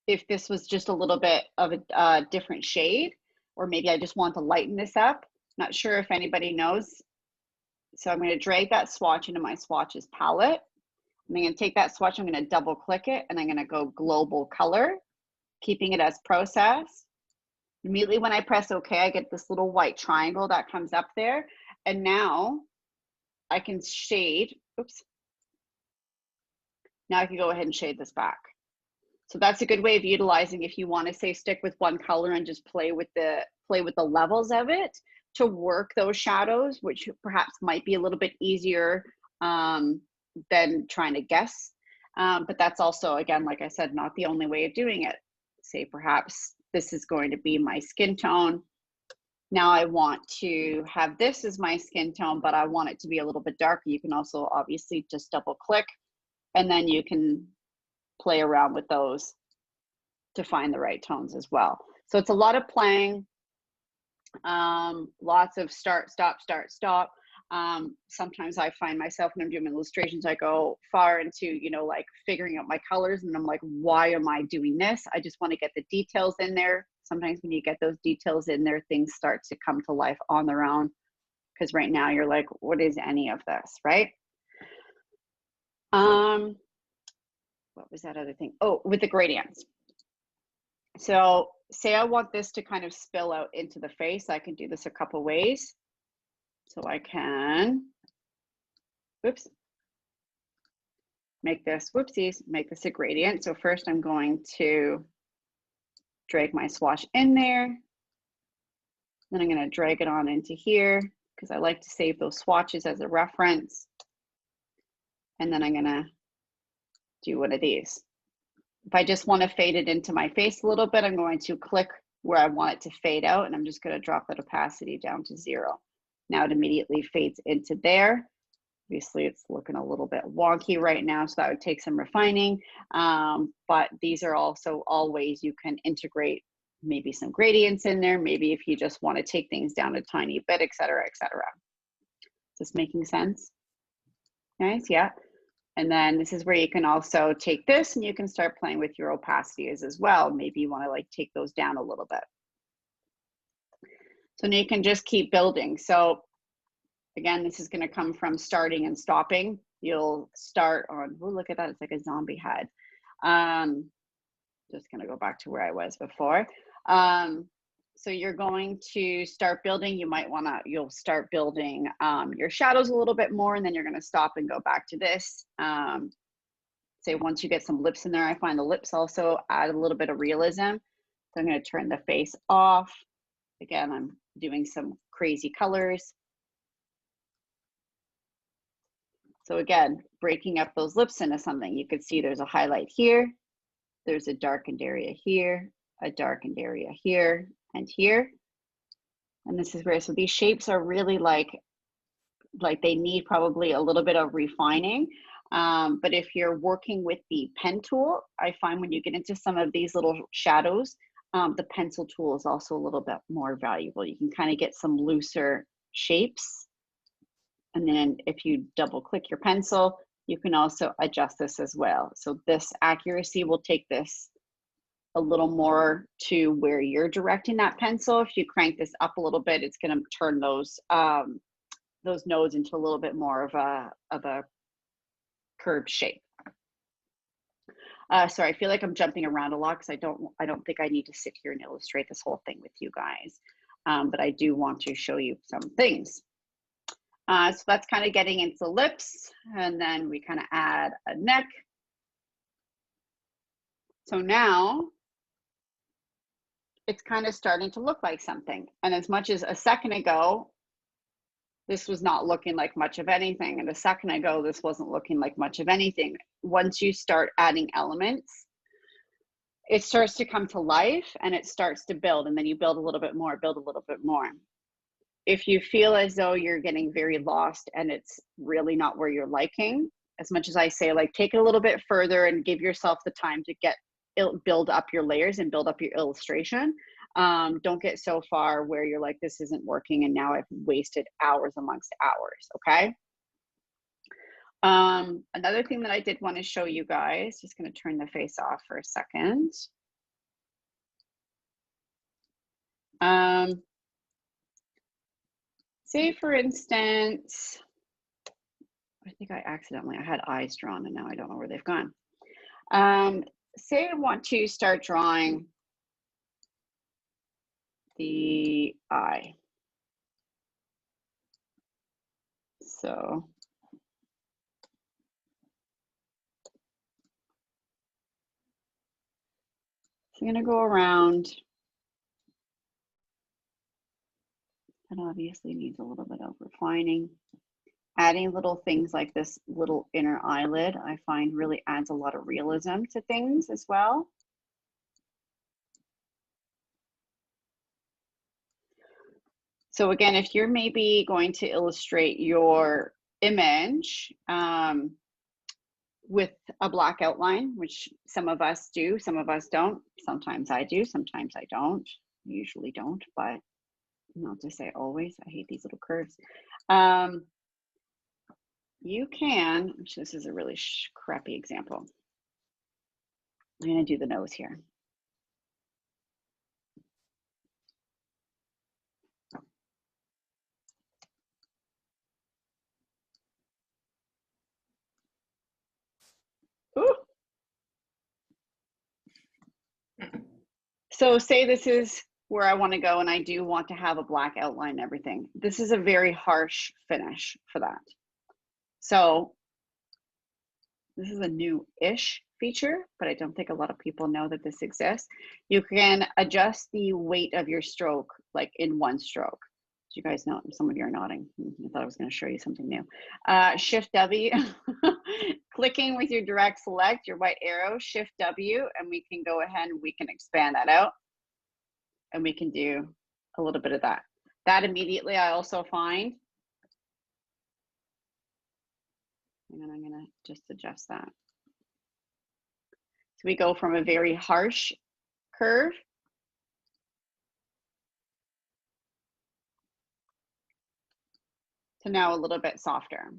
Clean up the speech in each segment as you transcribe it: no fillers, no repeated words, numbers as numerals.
if this was just a little bit of a different shade, or maybe I just want to lighten this up. Not sure if anybody knows. So I'm going to drag that swatch into my swatches palette. I'm going to take that swatch, I'm going to double click it, and I'm going to go global color, keeping it as process. Immediately when I press OK, I get this little white triangle that comes up there. And now I can shade, oops. Now I can go ahead and shade this back. So that's a good way of utilizing if you want to say stick with one color and just play with the levels of it to work those shadows, which perhaps might be a little bit easier than trying to guess. But that's also, again, like I said, not the only way of doing it. Say perhaps this is going to be my skin tone. Now I want to have this as my skin tone, but I want it to be a little bit darker. You can also obviously just double click, and then you can play around with those to find the right tones as well. So it's a lot of playing, lots of start, stop, start, stop. Sometimes I find myself when I'm doing illustrations, I go far into, you know, like figuring out my colors, and I'm like, why am I doing this? I just want to get the details in there. Sometimes when you get those details in there, things start to come to life on their own. Because right now you're like, what is any of this, right? What was that other thing? Oh, with the gradients. So say I want this to kind of spill out into the face. I can do this a couple ways. So I can, whoops, make this, whoopsies, make this a gradient. So first I'm going to drag my swatch in there. Then I'm going to drag it on into here because I like to save those swatches as a reference. And then I'm going to do one of these. If I just want to fade it into my face a little bit, I'm going to click where I want it to fade out, and I'm just going to drop that opacity down to 0. Now it immediately fades into there. Obviously, it's looking a little bit wonky right now, so that would take some refining. But these are also all ways you can integrate maybe some gradients in there, maybe if you just want to take things down a tiny bit, et cetera, et cetera. Is this making sense? Nice, yeah. And then this is where you can also take this and you can start playing with your opacities as well. Maybe you want to like take those down a little bit. So now you can just keep building. So again, this is going to come from starting and stopping. You'll start on, oh, look at that. It's like a zombie head. Just going to go back to where I was before. So you're going to start building. You might want to, you'll start building your shadows a little bit more, and then you're going to stop and go back to this. Say once you get some lips in there, I find the lips also add a little bit of realism. So I'm going to turn the face off. Again, I'm doing some crazy colors. So again, breaking up those lips into something. You can see there's a highlight here. There's a darkened area here, a darkened area here, and here. And this is where, so these shapes are really like they need probably a little bit of refining. But if you're working with the pen tool, I find when you get into some of these little shadows, the pencil tool is also a little bit more valuable. You can kind of get some looser shapes. And then if you double click your pencil, you can also adjust this as well. So this accuracy will take this a little more to where you're directing that pencil. If you crank this up a little bit, it's going to turn those nodes into a little bit more of a curved shape. Sorry, I feel like I'm jumping around a lot because I don't think I need to sit here and illustrate this whole thing with you guys. But I do want to show you some things. So that's kind of getting into lips, and then we kind of add a neck. So now it's kind of starting to look like something. And as much as a second ago, this was not looking like much of anything, and a second ago, this wasn't looking like much of anything. Once you start adding elements, it starts to come to life and it starts to build, and then you build a little bit more, build a little bit more. If you feel as though you're getting very lost and it's really not where you're liking, as much as I say, like, take it a little bit further and give yourself the time to build up your layers and build up your illustration. Don't get so far where you're like, this isn't working and now I've wasted hours amongst hours, okay? Another thing that I did want to show you guys, just going to turn the face off for a second. Say for instance, I think I had eyes drawn and now I don't know where they've gone. Say I want to start drawing the eye. So I'm going to go around. That obviously needs a little bit of refining. Adding little things like this little inner eyelid, I find really adds a lot of realism to things as well. So again, if you're maybe going to illustrate your image with a black outline, which some of us do, some of us don't. Sometimes I do, sometimes I don't. Usually don't, but not to say always. I hate these little curves. You can, this is a really crappy example. I'm going to do the nose here. Ooh. So say this is where I want to go and I do want to have a black outline and everything. This is a very harsh finish for that. So this is a new-ish feature, but I don't think a lot of people know that this exists. You can adjust the weight of your stroke like in one stroke. Do you guys know? Some of you are nodding. I thought I was going to show you something new. Shift W, clicking with your direct select, your white arrow, Shift W, and we can go ahead and we can expand that out. And we can do a little bit of that. That immediately I also find, and then I'm going to just adjust that. So we go from a very harsh curve to now a little bit softer.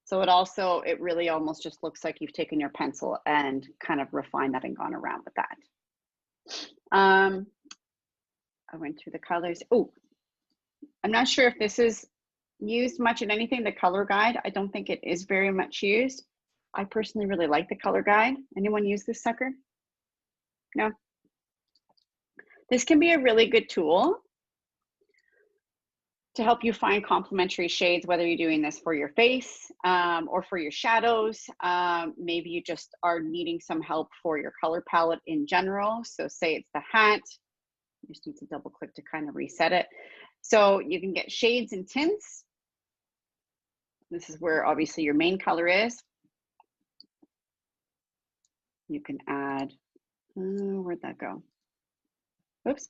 So it really almost just looks like you've taken your pencil and kind of refined that and gone around with that. I went through the colors. Oh, I'm not sure if this is used much in anything, the color guide. I don't think it is very much used. I personally really like the color guide. Anyone use this sucker? No? This can be a really good tool to help you find complementary shades, whether you're doing this for your face or for your shadows. Maybe you just are needing some help for your color palette in general. So say it's the hat, you just need to double click to kind of reset it. So you can get shades and tints. This is where obviously your main color is. You can add, where'd that go? Oops.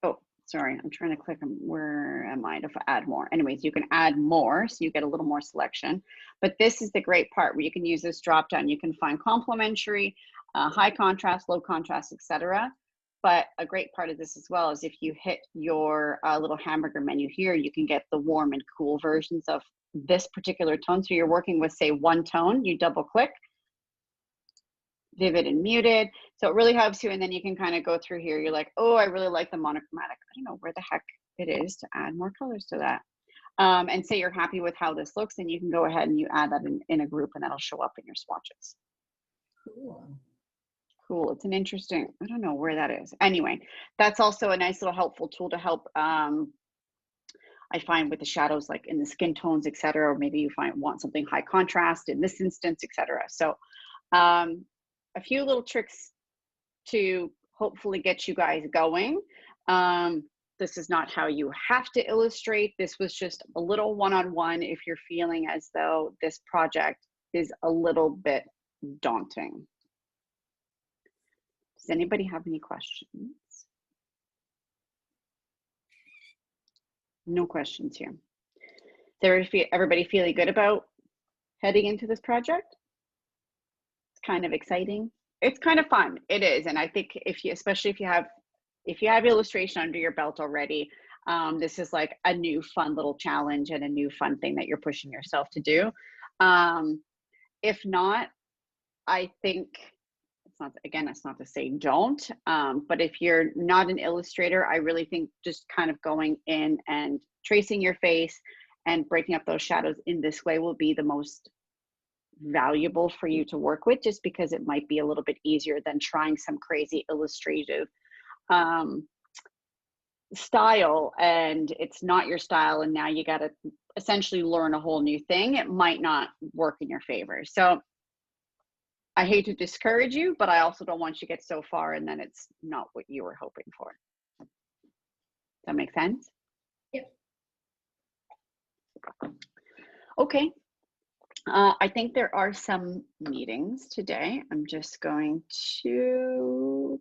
Oh, sorry, I'm trying to click on, where am I to add more? Anyways, you can add more, so you get a little more selection. But this is the great part where you can use this drop down. You can find complementary, high contrast, low contrast, etc. But a great part of this as well is if you hit your little hamburger menu here, you can get the warm and cool versions of this particular tone. So you're working with, say, one tone, you double click, vivid and muted. So it really helps you. And then you can kind of go through here. You're like, oh, I really like the monochromatic. I don't know where the heck it is to add more colors to that. And say you're happy with how this looks, then you can go ahead and you add that in a group and that'll show up in your swatches. Cool. It's an interesting, I don't know where that is. Anyway, that's also a nice little helpful tool to help, I find with the shadows, like in the skin tones, etc. Or maybe you want something high contrast in this instance, etc. So a few little tricks to hopefully get you guys going. This is not how you have to illustrate. This was just a little one-on-one if you're feeling as though this project is a little bit daunting. Does anybody have any questions? No questions here. Is everybody feeling good about heading into this project? It's kind of exciting. It's kind of fun. It is, and I think especially if you have illustration under your belt already, This is like a new fun little challenge and a new fun thing that you're pushing yourself to do. If not, I think it's not to say don't, but if you're not an illustrator, I really think just kind of going in and tracing your face and breaking up those shadows in this way will be the most valuable for you to work with, just because it might be a little bit easier than trying some crazy illustrative style, and it's not your style, and now you got to essentially learn a whole new thing. It might not work in your favor. So I hate to discourage you, but I also don't want you to get so far and then it's not what you were hoping for. Does that make sense? Yep. Okay. I think there are some meetings today. I'm just going to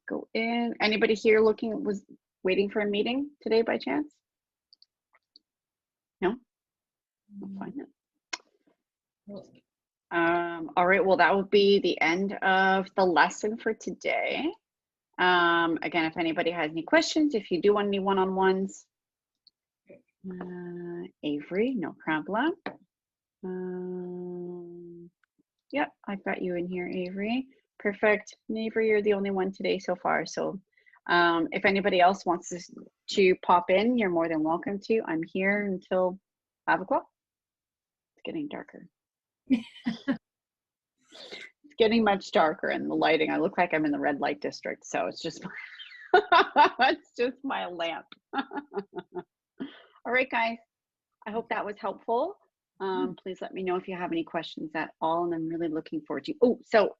go in. Anybody here was waiting for a meeting today by chance? No? I'll find it. All right, well, that will be the end of the lesson for today. Again, if anybody has any questions, if you do want any one-on-ones, Avery, no problem. Yep, I've got you in here, Avery. Perfect. Avery, you're the only one today so far. So if anybody else wants to pop in, you're more than welcome to. I'm here until 5 o'clock. It's getting darker. It's getting much darker, and the lighting, I look like I'm in the red light district, so it's just it's just my lamp. All right, guys, I hope that was helpful. Please let me know if you have any questions at all, and I'm really looking forward to. Oh, so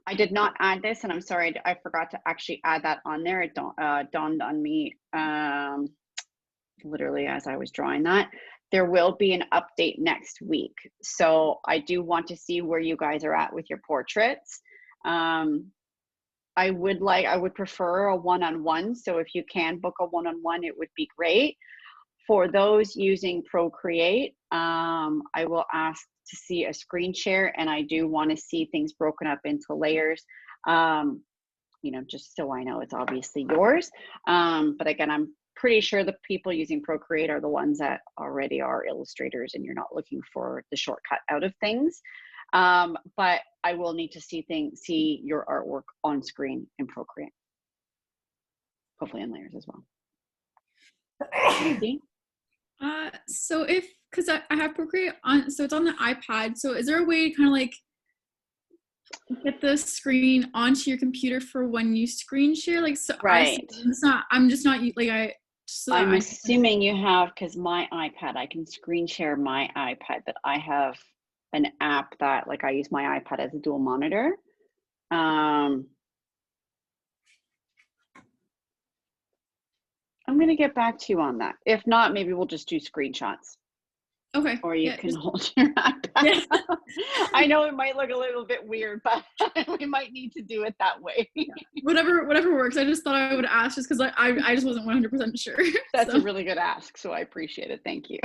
I did not add this, and I'm sorry, I forgot to actually add that on there. It dawned on me literally as I was drawing that. There will be an update next week. So I do want to see where you guys are at with your portraits. I would prefer a one-on-one. So if you can book a one-on-one, it would be great. For those using Procreate, I will ask to see a screen share, and I do want to see things broken up into layers, just so I know it's obviously yours. But again, I'm pretty sure the people using Procreate are the ones that already are illustrators and you're not looking for the shortcut out of things. But I will need to see your artwork on screen in Procreate. Hopefully in layers as well. So because I have Procreate on, so it's on the iPad. So is there a way to kind of like get the screen onto your computer for when you screen share? Like, so right. I'm assuming you have, because my iPad, I can screen share my iPad, but I have an app that, like, I use my iPad as a dual monitor. I'm going to get back to you on that. If not, maybe we'll just do screenshots. Okay. Or you can hold your iPad. Yeah. I know it might look a little bit weird, but we might need to do it that way. Yeah. Whatever works. I just thought I would ask just because I just wasn't 100% sure. That's a really good ask, so I appreciate it. Thank you.